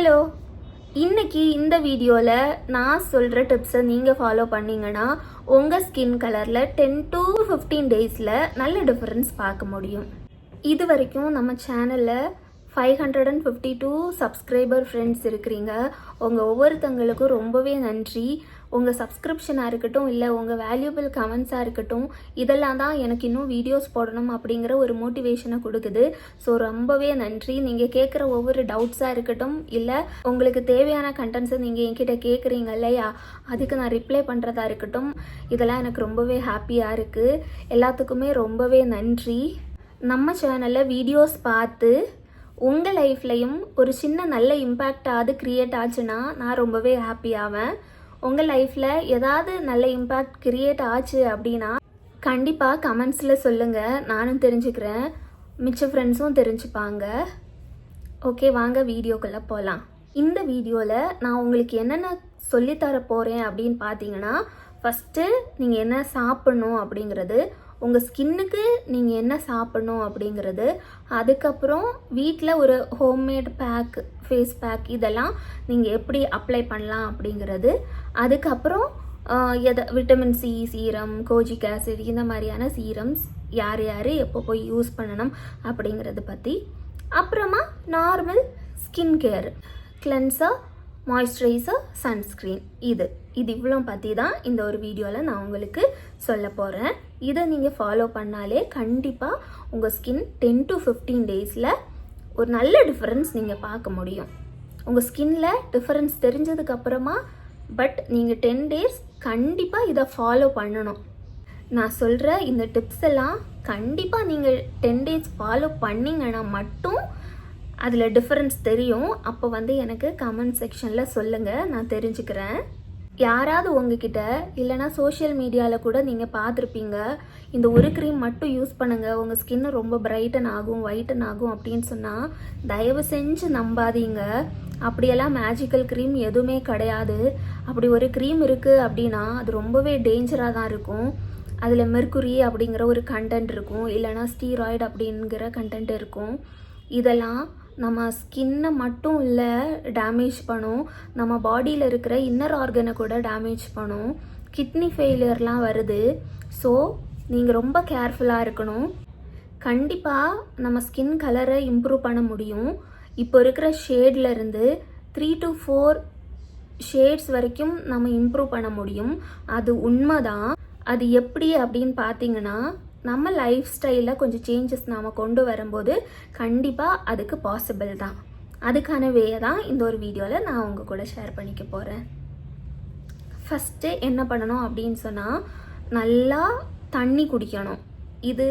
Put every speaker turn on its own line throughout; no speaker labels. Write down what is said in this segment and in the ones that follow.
Hello, இன்னைக்கு இந்த வீடியோவில் நான் சொல்கிற டிப்ஸை நீங்கள் ஃபாலோ பண்ணிங்கன்னா உங்கள் ஸ்கின் கலரில் 10 to 15 டேஸில் நல்ல டிஃப்ரென்ஸ் பார்க்க முடியும். இது வரைக்கும் நம்ம சேனலில் 552 சப்ஸ்கிரைபர் ஃப்ரெண்ட்ஸ் இருக்கிறீங்க. உங்கள் ஒவ்வொருத்தங்களுக்கும் ரொம்பவே நன்றி. உங்கள் சப்ஸ்கிரிப்ஷனாக இருக்கட்டும், இல்லை உங்கள் வேல்யூபிள் கமெண்ட்ஸாக இருக்கட்டும், இதெல்லாம் தான் எனக்கு இன்னும் வீடியோஸ் போடணும் அப்படிங்கிற ஒரு மோட்டிவேஷனை கொடுக்குது. ஸோ ரொம்பவே நன்றி. நீங்கள் கேட்குற ஒவ்வொரு டவுட்ஸாக இருக்கட்டும், இல்லை உங்களுக்கு தேவையான கண்டென்ட்ஸை நீங்கள் என்கிட்ட கேட்குறீங்க இல்லையா, அதுக்கு நான் ரிப்ளை பண்ணுறதா இருக்கட்டும், இதெல்லாம் எனக்கு ரொம்பவே ஹாப்பியாக இருக்குது. எல்லாத்துக்குமே ரொம்பவே நன்றி. நம்ம சேனலில் வீடியோஸ் பார்த்து உங்கள் லைஃப்லையும் ஒரு சின்ன நல்ல இம்பேக்டாவது க்ரியேட் ஆச்சுன்னா நான் ரொம்பவே ஹாப்பி ஆவேன். உங்கள் லைஃப்பில் ஏதாவது நல்ல இம்பேக்ட் க்ரியேட் ஆச்சு அப்படின்னா கண்டிப்பாக கமெண்ட்ஸில் சொல்லுங்கள், நானும் தெரிஞ்சுக்கிறேன், மிச்ச ஃப்ரெண்ட்ஸும் தெரிஞ்சுப்பாங்க. ஓகே, வாங்க வீடியோக்குள்ளே போகலாம். இந்த வீடியோவில் நான் உங்களுக்கு என்னென்ன சொல்லித்தர போகிறேன் அப்படின்னு பார்த்தீங்கன்னா, ஃபஸ்ட்டு நீங்கள் என்ன சாப்பிட்ணும் அப்படிங்கிறது, உங்கள் ஸ்கின்னுக்கு நீங்கள் என்ன சாப்பிட்ணும் அப்படிங்கிறது, அதுக்கப்புறம் வீட்டில் ஒரு ஹோம்மேட் பேக், ஃபேஸ் பேக் இதெல்லாம் நீங்கள் எப்படி அப்ளை பண்ணலாம் அப்படிங்கிறது, அதுக்கப்புறம் vitamin C serum, kojic acid இந்த மாதிரியான சீரம்ஸ் யார் யார் எப்போ போய் யூஸ் பண்ணணும் அப்படிங்கிறத பற்றி, அப்புறமா normal skin care, cleanser, moisturiser, sunscreen, இது இவ்வளோ பற்றி தான் இந்த ஒரு வீடியோவில் நான் உங்களுக்கு சொல்ல போகிறேன். இதை நீங்கள் ஃபாலோ பண்ணாலே கண்டிப்பாக உங்கள் ஸ்கின் 10 to 15 டேஸில் ஒரு நல்ல டிஃப்ரென்ஸ் நீங்கள் பார்க்க முடியும். உங்கள் ஸ்கின்ல டிஃப்ரென்ஸ் தெரிஞ்சதுக்கப்புறமா பட் நீங்கள் 10 டேஸ் கண்டிப்பாக இதை ஃபாலோ பண்ணணும். நான் சொல்கிற இந்த டிப்ஸ் எல்லாம் கண்டிப்பாக நீங்கள் 10 டேஸ் ஃபாலோ பண்ணிங்கன்னா மட்டும் அதில் டிஃப்ரென்ஸ் தெரியும். அப்போ எனக்கு கமெண்ட் செக்ஷனில் சொல்லுங்கள், நான் தெரிஞ்சுக்கிறேன். யாராவது உங்ககிட்ட இல்லைனா சோஷியல் மீடியாவில் கூட நீங்கள் பார்த்துருப்பீங்க, இந்த ஒரு க்ரீம் மட்டும் யூஸ் பண்ணுங்கள், உங்கள் ஸ்கின்னு ரொம்ப பிரைட்டன் ஆகும், ஒயிட்டன் ஆகும் அப்படின்னு சொன்னால் தயவு செஞ்சு நம்பாதீங்க. அப்படியெல்லாம் மேஜிக்கல் க்ரீம் எதுவுமே கிடையாது. அப்படி ஒரு க்ரீம் இருக்குது அப்படின்னா அது ரொம்பவே டேஞ்சராக தான் இருக்கும். அதில் மெர்க்குரி அப்படிங்கிற ஒரு கண்டென்ட் இருக்கும், இல்லைனா ஸ்டீராய்டு அப்படிங்கிற கண்டென்ட் இருக்கும். இதெல்லாம் நம்ம ஸ்கின்னை மட்டும் இல்லை டேமேஜ் பண்ணும், நம்ம பாடியில் இருக்கிற இன்னர் ஆர்கனை கூட டேமேஜ் பண்ணும். கிட்னி ஃபெயிலியர்லாம் வருது. ஸோ நீங்கள் ரொம்ப கேர்ஃபுல்லாக இருக்கணும். கண்டிப்பாக நம்ம ஸ்கின் கலரை இம்ப்ரூவ் பண்ண முடியும். இப்போ இருக்கிற ஷேட்லேருந்து 3 to 4 ஷேட்ஸ் வரைக்கும் நம்ம இம்ப்ரூவ் பண்ண முடியும். அது உண்மைதான். அது எப்படி அப்படின்னு பார்த்தீங்கன்னா, நம்ம லைஃப் ஸ்டைலில் கொஞ்சம் சேஞ்சஸ் நாம் கொண்டு வரும்போது கண்டிப்பாக அதுக்கு பாசிபிள் தான். அதுக்கான வேயை தான் இந்த ஒரு வீடியோவில் நான் உங்கள் கூட ஷேர் பண்ணிக்க போகிறேன். ஃபஸ்ட்டு என்ன பண்ணணும் அப்படின்னு சொன்னால், நல்லா தண்ணி குடிக்கணும். இது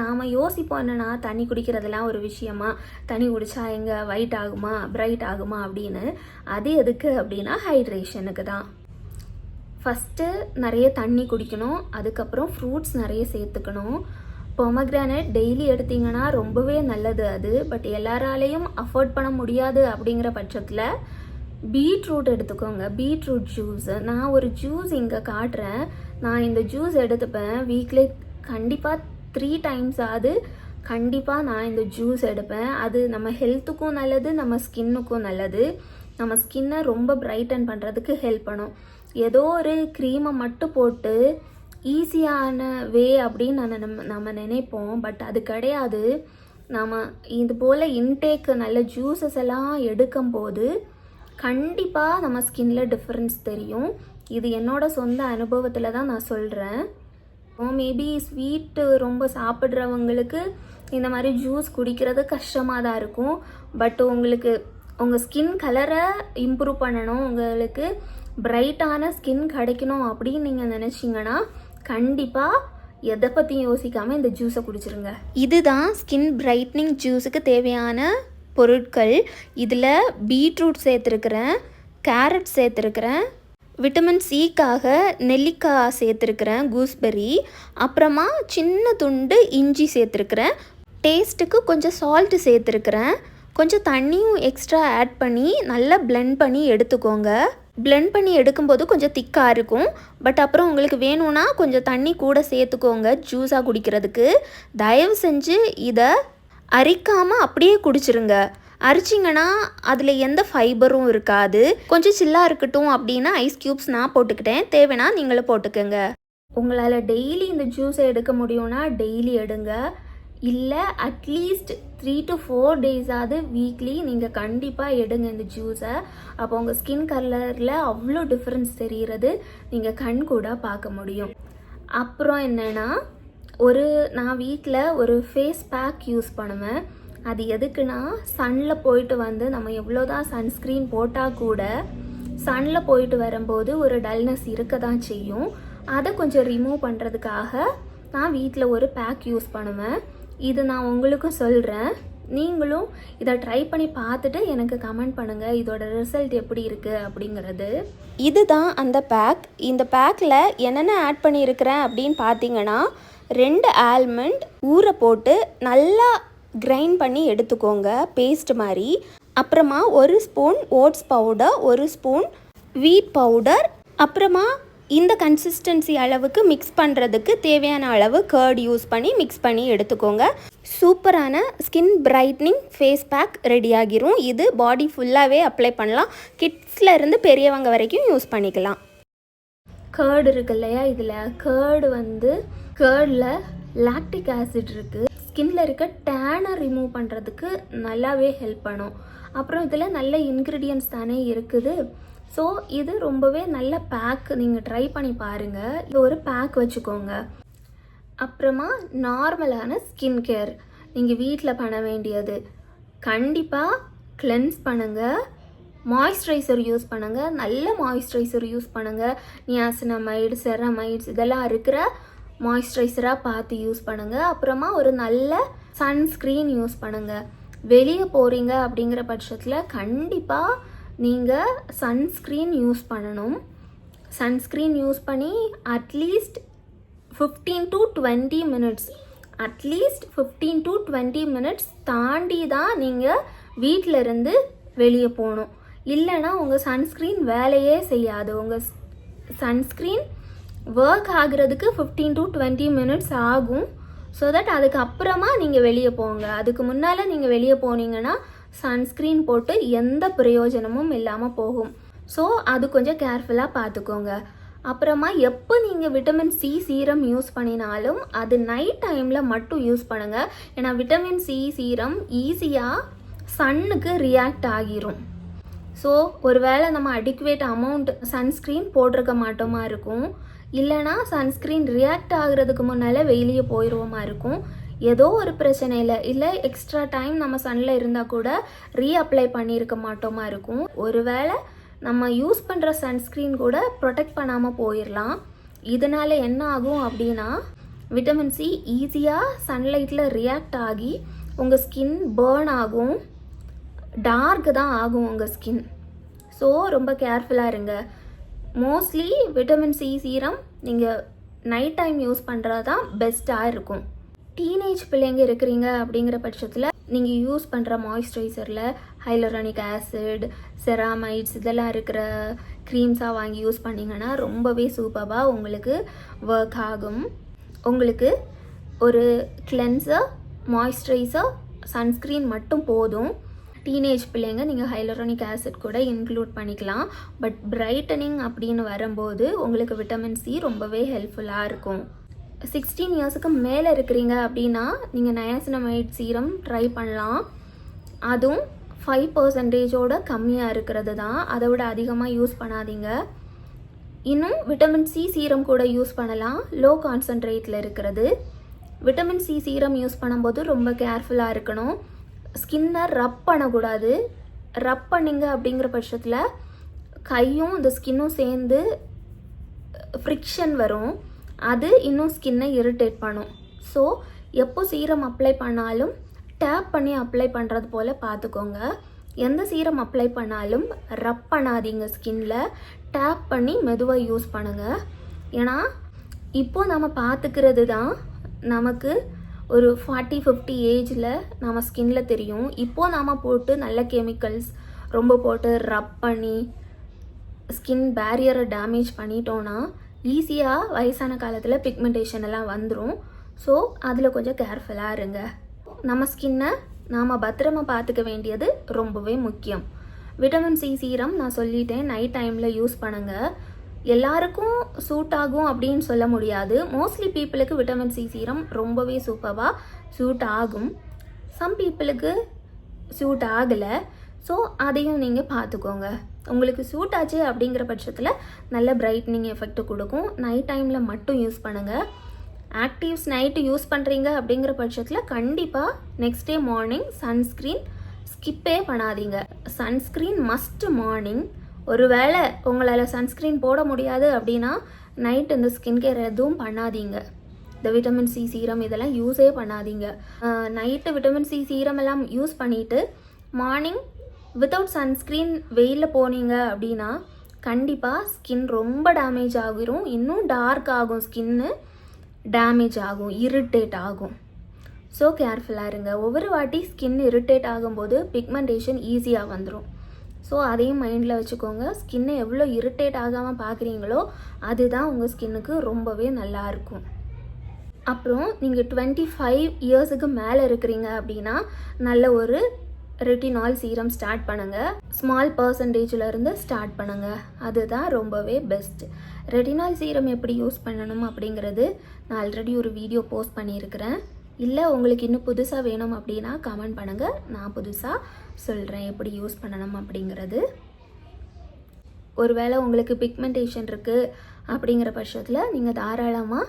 நாம் யோசிப்போம், என்னென்னா தண்ணி குடிக்கிறதெல்லாம் ஒரு விஷயமா, தண்ணி குடித்தா எங்கே ஒயிட் ஆகுமா, பிரைட் ஆகுமா அப்படின்னு. அது எதுக்கு அப்படின்னா ஹைட்ரேஷனுக்கு தான். ஃபஸ்ட்டு நிறைய தண்ணி குடிக்கணும், அதுக்கப்புறம் ஃப்ரூட்ஸ் நிறைய சேர்த்துக்கணும். பொமக்ரானேட் டெய்லி எடுத்திங்கன்னா ரொம்பவே நல்லது அது. பட் எல்லாராலையும் அஃபோர்ட் பண்ண முடியாது அப்படிங்கிற பட்சத்தில் பீட்ரூட் எடுத்துக்கோங்க, பீட்ரூட் ஜூஸ். நான் ஒரு ஜூஸ் இங்கே காட்டுறேன். நான் இந்த ஜூஸ் எடுத்துப்பேன் வீக்லி கண்டிப்பாக 3 times ஆகுது. கண்டிப்பாக நான் இந்த ஜூஸ் எடுப்பேன். அது நம்ம ஹெல்த்துக்கும் நல்லது, நம்ம ஸ்கின்னுக்கும் நல்லது. நம்ம ஸ்கின்னை ரொம்ப பிரைட்டன் பண்ணுறதுக்கு ஹெல்ப் பண்ணும். ஏதோ ஒரு க்ரீமை மட்டும் போட்டு ஈஸியான வே அப்படின்னு நம்ம நினைப்போம். பட் அது கிடையாது. நம்ம இது போல் இன்டேக் நல்ல ஜூஸஸ் எல்லாம் எடுக்கும்போது கண்டிப்பாக நம்ம ஸ்கின்ல டிஃப்ரென்ஸ் தெரியும். இது என்னோட சொந்த அனுபவத்தில் தான் நான் சொல்கிறேன். மேபி ஸ்வீட்டு ரொம்ப சாப்பிட்றவங்களுக்கு இந்த மாதிரி ஜூஸ் குடிக்கிறது கஷ்டமாக தான் இருக்கும். பட் உங்களுக்கு உங்கள் ஸ்கின் கலரை இம்ப்ரூவ் பண்ணணும், உங்களுக்கு பிரைட்டான ஸ்கின் கிடைக்கணும் அப்படின்னு நீங்கள் நினச்சிங்கன்னா கண்டிப்பாக எதை பற்றியும் யோசிக்காமல் இந்த ஜூஸை குடிச்சிருங்க. இதுதான் ஸ்கின் பிரைட்னிங் ஜூஸுக்கு தேவையான பொருட்கள். இதில் பீட்ரூட் சேர்த்துருக்கிறேன், கேரட் சேர்த்துருக்கிறேன், விட்டமின் சிக்காக நெல்லிக்காய் சேர்த்துருக்கிறேன், கூஸ்பெரி, அப்புறமா சின்ன துண்டு இஞ்சி சேர்த்துருக்கிறேன், டேஸ்ட்டுக்கு கொஞ்சம் சால்ட்டு சேர்த்துருக்கிறேன், கொஞ்சம் தண்ணியும் எக்ஸ்ட்ரா ஆட் பண்ணி நல்லா பிளெண்ட் பண்ணி எடுத்துக்கோங்க. பிளெண்ட் பண்ணி எடுக்கும்போது கொஞ்சம் திக்காக இருக்கும். பட் அப்புறம் உங்களுக்கு வேணும்னா கொஞ்சம் தண்ணி கூட சேர்த்துக்கோங்க ஜூஸாக குடிக்கிறதுக்கு. தயவு செஞ்சு இதை அரிக்காமல் அப்படியே குடிச்சிருங்க. அரைச்சிங்கன்னா அதில் எந்த ஃபைபரும் இருக்காது. கொஞ்சம் சில்லாக இருக்கட்டும் அப்படின்னா ஐஸ் க்யூப்ஸ் நான் போட்டுக்கிட்டேன். தேவைன்னா நீங்களும் போட்டுக்கோங்க. உங்களால் டெய்லி இந்த ஜூஸை எடுக்க முடியும்னா டெய்லி எடுங்க. இல்லை அட்லீஸ்ட் 3 to 4 டேஸாவது வீக்லி நீங்கள் கண்டிப்பாக எடுங்க இந்த ஜூஸை. அப்போ உங்கள் ஸ்கின் கலரில் அவ்வளோ டிஃப்ரென்ஸ் தெரிகிறது நீங்கள் கண் கூட பார்க்க முடியும். அப்புறம் என்னென்னா, நான் வீட்டில் ஒரு ஃபேஸ் பேக் யூஸ் பண்ணுவேன். அது எதுக்குன்னா, சன்னில் போயிட்டு வந்து நம்ம எவ்வளோதான் சன்ஸ்க்ரீன் போட்டால் கூட சன்னில் போயிட்டு வரும்போது ஒரு டல்னஸ் இருக்க தான் செய்யும். அதை கொஞ்சம் ரிமூவ் பண்ணுறதுக்காக நான் வீட்டில் ஒரு பேக் யூஸ் பண்ணுவேன். இது நான் உங்களுக்கும் சொல்கிறேன். நீங்களும் இதை ட்ரை பண்ணி பார்த்துட்டு எனக்கு கமெண்ட் பண்ணுங்கள் இதோட ரிசல்ட் எப்படி இருக்குது அப்படிங்கிறது. இதுதான் அந்த பேக். இந்த பேக்கில் என்னென்ன ஆட் பண்ணியிருக்கிறேன் அப்படின்னு பார்த்தீங்கன்னா, 2 ஆல்மண்ட் ஊற போட்டு நல்லா கிரைண்ட் பண்ணி எடுத்துக்கோங்க பேஸ்ட் மாதிரி. அப்புறமா 1 ஸ்பூன் ஓட்ஸ் பவுடர், 1 ஸ்பூன் வீட் பவுடர், அப்புறமா இந்த கன்சிஸ்டன்சி அளவுக்கு மிக்ஸ் பண்ணுறதுக்கு தேவையான அளவு கர்ட் யூஸ் பண்ணி மிக்ஸ் பண்ணி எடுத்துக்கோங்க. சூப்பரான skin brightening face pack ready ஆகிரும். இது பாடி ஃபுல்லாகவே அப்ளை பண்ணலாம். கிட்ஸில் இருந்து பெரியவங்க வரைக்கும் யூஸ் பண்ணிக்கலாம். கர்டு இருக்கு இல்லையா, இதில் கர்டில் லாக்டிக் ஆசிட் இருக்குது. ஸ்கின்ல இருக்க டேனை ரிமூவ் பண்ணுறதுக்கு நல்லாவே ஹெல்ப் பண்ணும். அப்புறம் இதில் நல்ல இன்க்ரீடியன்ட்ஸ் தானே இருக்குது. ஸோ இது ரொம்பவே நல்ல பேக். நீங்கள் ட்ரை பண்ணி பாருங்கள். இது ஒரு பேக் வச்சுக்கோங்க. அப்புறமா நார்மலான ஸ்கின் கேர் நீங்கள் வீட்டில் பண்ண வேண்டியது, கண்டிப்பாக கிளென்ஸ் பண்ணுங்கள், மாய்ஸ்சரைசர் யூஸ் பண்ணுங்கள், நல்ல மாய்ஸ்சரைசர் யூஸ் பண்ணுங்கள். நியாசினமைடு, செரமைட்ஸ் இதெல்லாம் இருக்கிற மாய்ஸ்சரைசராக பார்த்து யூஸ் பண்ணுங்கள். அப்புறமா ஒரு நல்ல சன்ஸ்க்ரீன் யூஸ் பண்ணுங்கள். வெளியே போகிறீங்க அப்படிங்கிற பட்சத்தில் கண்டிப்பாக நீங்கள் சன்ஸ்க்ரீன் யூஸ் பண்ணணும். சன்ஸ்க்ரீன் யூஸ் பண்ணி at least 15 to 20 minutes, at least 15 to 20 minutes தாண்டி தான் நீங்கள் வீட்டில் இருந்து வெளியே போகணும். இல்லைன்னா உங்கள் சன்ஸ்க்ரீன் வேலையே செய்யாது. உங்கள் சன்ஸ்க்ரீன் ஒர்க் ஆகுறதுக்கு 15 to 20 மினிட்ஸ் ஆகும். ஸோ தட் அதுக்கப்புறமா நீங்கள் வெளியே போங்க. அதுக்கு முன்னால் நீங்கள் வெளியே போனீங்கன்னா சன்ஸ்க்ரீன் போட்டு எந்த பிரயோஜனமும் இல்லாமல் போகும். ஸோ அது கொஞ்சம் கேர்ஃபுல்லாக பார்த்துக்கோங்க. அப்புறமா எப்போ நீங்கள் விட்டமின் சி சீரம் யூஸ் பண்ணினாலும் அது நைட் டைமில் மட்டும் யூஸ் பண்ணுங்கள். ஏன்னா விட்டமின் சி சீரம் ஈஸியாக சன்னுக்கு ரியாக்ட் ஆகிரும். ஸோ ஒருவேளை நம்ம அடிக்குவேட் அமௌண்ட் சன்ஸ்க்ரீன் போட்டிருக்க மாட்டோமா இருக்கும், இல்லைனா சன்ஸ்க்ரீன் ரியாக்ட் ஆகுறதுக்கு முன்னால் வெளியே போயிடுவோமா இருக்கும். ஏதோ ஒரு பிரச்சனையில் இல்லை எக்ஸ்ட்ரா டைம் நம்ம சன்னில் இருந்தால் கூட ரீஅப்ளை பண்ணியிருக்க மாட்டோமா இருக்கும். ஒருவேளை நம்ம யூஸ் பண்ணுற சன்ஸ்க்ரீன் கூட ப்ரொடெக்ட் பண்ணாமல் போயிடலாம். இதனால் என்ன ஆகும் அப்படின்னா, விட்டமின் சி ஈஸியாக சன்லைட்டில் ரியாக்ட் ஆகி உங்கள் ஸ்கின் பேர்ன் ஆகும், டார்க் தான் ஆகும் உங்கள் ஸ்கின். ஸோ ரொம்ப கேர்ஃபுல்லாக இருங்க. மோஸ்ட்லி விட்டமின் சி சீரம் நீங்கள் நைட் டைம் யூஸ் பண்ணுறது தான் பெஸ்ட்டாக இருக்கும். டீனேஜ் பிள்ளைங்க இருக்கிறீங்க அப்படிங்கிற பட்சத்தில் நீங்கள் யூஸ் பண்ணுற மாய்ஸ்சரைசரில் ஹைலூரானிக் ஆசிட், செராமைட்ஸ் இதெல்லாம் இருக்கிற க்ரீம்ஸாக வாங்கி யூஸ் பண்ணிங்கன்னா ரொம்பவே சூப்பராக உங்களுக்கு ஒர்க் ஆகும். உங்களுக்கு ஒரு கிளென்சர், மாய்ஸ்சரைசர், சன்ஸ்க்ரீன் மட்டும் போதும். டீனேஜ் பிள்ளைங்க நீங்கள் ஹைலூரானிக் ஆசிட் கூட இன்க்ளூட் பண்ணிக்கலாம். பட் பிரைட்டனிங் அப்படின்னு வரும்போது உங்களுக்கு விட்டமின் சி ரொம்பவே ஹெல்ப்ஃபுல்லாக இருக்கும். 16 இயர்ஸுக்கு மேலே இருக்கிறீங்க அப்படின்னா நீங்கள் நயாசினமைட் சீரம் ட்ரை பண்ணலாம். அதுவும் 5% கம்மியாக இருக்கிறது தான், அதை விட அதிகமாக யூஸ் பண்ணாதீங்க. இன்னும் விட்டமின் சி சீரம் கூட யூஸ் பண்ணலாம், லோ கான்சன்ட்ரேட்டில் இருக்கிறது. விட்டமின் சி சீரம் யூஸ் பண்ணும்போது ரொம்ப கேர்ஃபுல்லாக இருக்கணும். ஸ்கின்னை ரப் பண்ணக்கூடாது. ரப் பண்ணிங்க அப்படிங்கிற பட்சத்தில் கையும் இந்த ஸ்கின்னும் சேர்ந்து ஃப்ரிக்ஷன் வரும். அது இன்னும் ஸ்கின்னை இரிட்டேட் பண்ணும். ஸோ எப்போ சீரம் அப்ளை பண்ணாலும் டேப் பண்ணி அப்ளை பண்ணுறது போல் பார்த்துக்கோங்க. எந்த சீரம் அப்ளை பண்ணாலும் ரப் பண்ணாதீங்க, ஸ்கின்னில் டேப் பண்ணி மெதுவாக யூஸ் பண்ணுங்கள். ஏன்னா இப்போது நம்ம பார்த்துக்கிறது தான் நமக்கு ஒரு 40-50 ஏஜில் நம்ம ஸ்கின்ல தெரியும். இப்போது நாம் போட்டு நல்ல கெமிக்கல்ஸ் ரொம்ப போட்டு ரப் பண்ணி ஸ்கின் பேரியரை டேமேஜ் பண்ணிட்டோன்னா ஈஸியாக வயசான காலத்தில் பிக்மெண்டேஷன் எல்லாம் வந்துடும். ஸோ அதில் கொஞ்சம் கேர்ஃபுல்லாக இருங்க. நம்ம ஸ்கின்னை நாம் பத்திரமா பார்த்துக்க வேண்டியது ரொம்பவே முக்கியம். விட்டமின் சி சீரம் நான் சொல்லிட்டேன், நைட் டைமில் யூஸ் பண்ணுங்கள். எல்லாருக்கும் சூட் ஆகும் அப்படின்னு சொல்ல முடியாது. மோஸ்ட்லி பீப்புளுக்கு விட்டமின் சி சீரம் ரொம்பவே சூப்பராக சூட் ஆகும். சம் பீப்புளுக்கு சூட் ஆகலை. ஸோ அதையும் நீங்கள் பார்த்துக்கோங்க. உங்களுக்கு சூட் ஆச்சு அப்படிங்கிற பட்சத்தில் நல்ல பிரைட்னிங் எஃபெக்ட் கொடுக்கும். நைட் டைமில் மட்டும் யூஸ் பண்ணுங்கள். ஆக்டிவ்ஸ் நைட்டு யூஸ் பண்ணுறீங்க அப்படிங்கிற பட்சத்தில் கண்டிப்பாக நெக்ஸ்ட் டே மார்னிங் சன்ஸ்க்ரீன் ஸ்கிப்பே பண்ணாதீங்க. Sunscreen must morning. ஒருவேளை உங்களால் சன்ஸ்க்ரீன் போட முடியாது அப்படின்னா நைட் இந்த ஸ்கின் கேர் எதுவும் பண்ணாதீங்க. இந்த விட்டமின் சி சீரம் இதெல்லாம் யூஸே பண்ணாதீங்க. நைட்டு விட்டமின் சி சீரம் எல்லாம் யூஸ் பண்ணிவிட்டு மார்னிங் வித்தவுட் சன்ஸ்க்ரீன் வெயிலில் போனீங்க அப்படின்னா கண்டிப்பாக ஸ்கின் ரொம்ப டேமேஜ் ஆகிரும். இன்னும் டார்க் ஆகும், ஸ்கின்னு டேமேஜ் ஆகும், இரிட்டேட் ஆகும். ஸோ கேர்ஃபுல்லாக இருங்க. ஒவ்வொரு வாட்டி ஸ்கின் இரிட்டேட் ஆகும்போது பிக்மெண்டேஷன் ஈஸியாக வந்துடும். ஸோ அதையும் மைண்டில் வச்சுக்கோங்க. ஸ்கின்னை எவ்வளோ இரிட்டேட் ஆகாமல் பார்க்குறீங்களோ அதுதான் உங்கள் ஸ்கின்னுக்கு ரொம்பவே நல்லாயிருக்கும். அப்புறம் நீங்கள் 25 இயர்ஸுக்கு மேலே இருக்கிறீங்க அப்படின்னா நல்ல ஒரு ரெட்டினால் சீரம் ஸ்டார்ட் பண்ணுங்கள். ஸ்மால் பர்சன்டேஜிலேருந்து ஸ்டார்ட் பண்ணுங்கள். அதுதான் ரொம்பவே பெஸ்ட். ரெட்டினால் சீரம் எப்படி யூஸ் பண்ணணும் அப்படிங்கிறது நான் ஆல்ரெடி ஒரு வீடியோ போஸ்ட் பண்ணியிருக்கிறேன். இல்லை உங்களுக்கு இன்னும் புதுசாக வேணும் அப்படின்னா கமெண்ட் பண்ணுங்கள், நான் புதுசாக சொல்கிறேன் எப்படி யூஸ் பண்ணணும் அப்படிங்கிறது. ஒருவேளை உங்களுக்கு பிக்மெண்டேஷன் இருக்குது அப்படிங்கிற பட்சத்தில் நீங்கள் தாராளமாக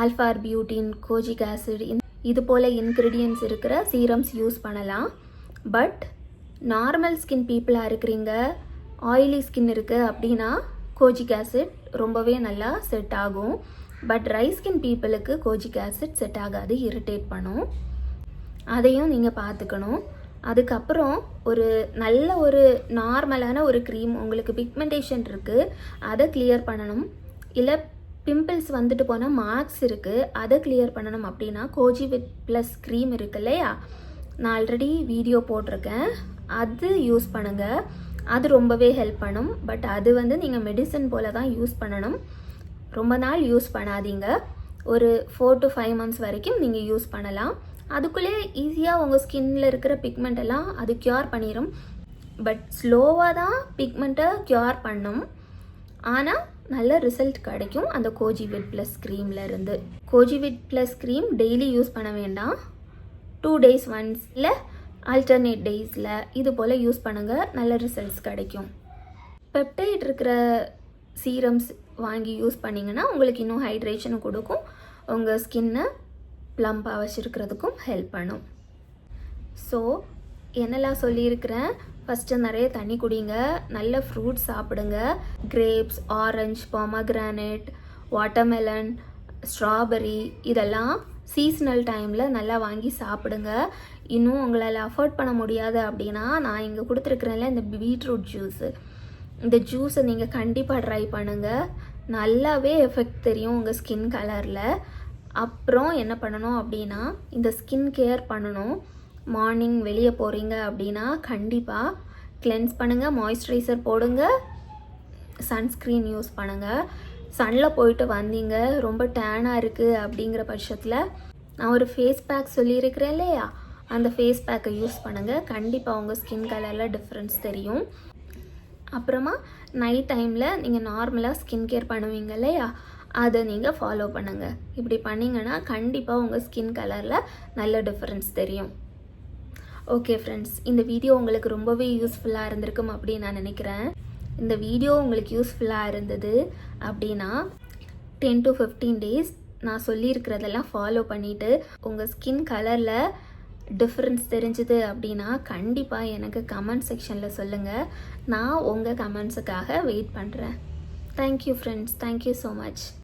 ஆல்ஃபா பியூட்டின், கோஜிக் ஆசிட் இது போல் இன்க்ரீடியன்ட்ஸ் இருக்கிற சீரம்ஸ் யூஸ் பண்ணலாம். பட் நார்மல் ஸ்கின் பீப்புளாக இருக்கிறீங்க, ஆயிலி ஸ்கின் இருக்குது அப்படின்னா கோஜிக் ஆசிட் ரொம்பவே நல்லா செட் ஆகும். பட் ட்ரை ஸ்கின் பீப்புளுக்கு கோஜிக் ஆசிட் செட் ஆகாது, இரிட்டேட் பண்ணும். அதையும் நீங்கள் பார்த்துக்கணும். அதுக்கப்புறம் ஒரு நல்ல ஒரு நார்மலான ஒரு க்ரீம், உங்களுக்கு பிக்மெண்டேஷன் இருக்குது அதை கிளியர் பண்ணணும், இல்லை பிம்பிள்ஸ் வந்துட்டு போனால் மார்க்ஸ் இருக்குது அதை கிளியர் பண்ணணும் அப்படின்னா கோஜி வித் ப்ளஸ் க்ரீம் இருக்கு இல்லையா, நான் ஆல்ரெடி வீடியோ போட்டிருக்கேன், அது யூஸ் பண்ணுங்கள். அது ரொம்பவே ஹெல்ப் பண்ணும். பட் அது நீங்கள் மெடிசன் போல தான் யூஸ் பண்ணணும். ரொம்ப நாள் யூஸ் பண்ணாதீங்க. ஒரு 4 to 5 months வரைக்கும் நீங்கள் யூஸ் பண்ணலாம். அதுக்குள்ளே ஈஸியாக உங்கள் ஸ்கின்னில் இருக்கிற பிக்மெண்ட் எல்லாம் அது க்யூர் பண்ணிடும். பட் ஸ்லோவாக தான் பிக்மெண்ட்டை க்யூர் பண்ணும். ஆனால் நல்ல ரிசல்ட் கிடைக்கும் அந்த கோஜி விட் ப்ளஸ் க்ரீம்லேருந்து. கோஜி விட் ப்ளஸ் க்ரீம் டெய்லி யூஸ் பண்ண வேண்டாம். 2 days once இல்லை ஆல்டர்னேட் டேஸில் இது போல் யூஸ் பண்ணுங்கள், நல்ல ரிசல்ட்ஸ் கிடைக்கும். பெப்டைட் இருக்கிற சீரம்ஸ் வாங்கி யூஸ் பண்ணிங்கன்னா உங்களுக்கு இன்னும் ஹைட்ரேஷன் கொடுக்கும், உங்கள் ஸ்கின்னை ப்ளம்பாக வச்சுருக்கிறதுக்கும் ஹெல்ப் பண்ணும். ஸோ என்னெல்லாம் சொல்லியிருக்கிறேன், ஃபஸ்ட்டு நிறைய தண்ணி குடிங்க, நல்ல ஃப்ரூட்ஸ் சாப்பிடுங்க. Grapes, orange, pomegranate, watermelon, strawberry இதெல்லாம் சீசனல் டைமில் நல்லா வாங்கி சாப்பிடுங்க. இன்னும் உங்களால் அஃபோர்ட் பண்ண முடியாது அப்படின்னா நான் இங்கே கொடுத்துருக்குறேன்ல இந்த பீட்ரூட் ஜூஸு, இந்த ஜூஸை நீங்கள் கண்டிப்பாக ட்ரை பண்ணுங்கள். நல்லாவே எஃபெக்ட் தெரியும் உங்கள் ஸ்கின் கலரில். அப்புறம் என்ன பண்ணணும் அப்படின்னா இந்த ஸ்கின் கேர் பண்ணணும். மார்னிங் வெளியே போகிறீங்க அப்படின்னா கண்டிப்பாக கிளென்ஸ் பண்ணுங்கள், மாய்ஸ்சரைசர் போடுங்க, சன்ஸ்க்ரீன் யூஸ் பண்ணுங்கள். சன்னில் போயிட்டு வந்தீங்க ரொம்ப டேனாக இருக்குது அப்படிங்கிற பட்சத்தில் நான் ஒரு ஃபேஸ் பேக் சொல்லியிருக்கிறேன் இல்லையா, அந்த ஃபேஸ் பேக்கை யூஸ் பண்ணுங்கள். கண்டிப்பாக உங்கள் ஸ்கின் கலரில் டிஃப்ரென்ஸ் தெரியும். அப்புறமா நைட் டைமில் நீங்கள் நார்மலாக ஸ்கின் கேர் பண்ணுவீங்க இல்லையா, அதை நீங்கள் ஃபாலோ பண்ணுங்கள். இப்படி பண்ணிங்கன்னா கண்டிப்பாக உங்கள் ஸ்கின் கலரில் நல்ல டிஃப்ரென்ஸ் தெரியும். ஓகே ஃப்ரெண்ட்ஸ், இந்த வீடியோ உங்களுக்கு ரொம்பவே யூஸ்ஃபுல்லாக இருந்திருக்கும் அப்படின்னு நான் நினைக்கிறேன். இந்த வீடியோ உங்களுக்கு யூஸ்ஃபுல்லாக இருந்தது அப்படின்னா 10 to 15 days நான் சொல்லியிருக்கிறதெல்லாம் ஃபாலோ பண்ணிவிட்டு உங்கள் ஸ்கின் கலரில் டிஃப்ரென்ஸ் தெரிஞ்சுது அப்படின்னா கண்டிப்பாக எனக்கு கமெண்ட் செக்ஷனில் சொல்லுங்கள். நான் உங்கள் கமெண்ட்ஸுக்காக வெயிட் பண்ணுறேன். Thank you friends, thank you so much.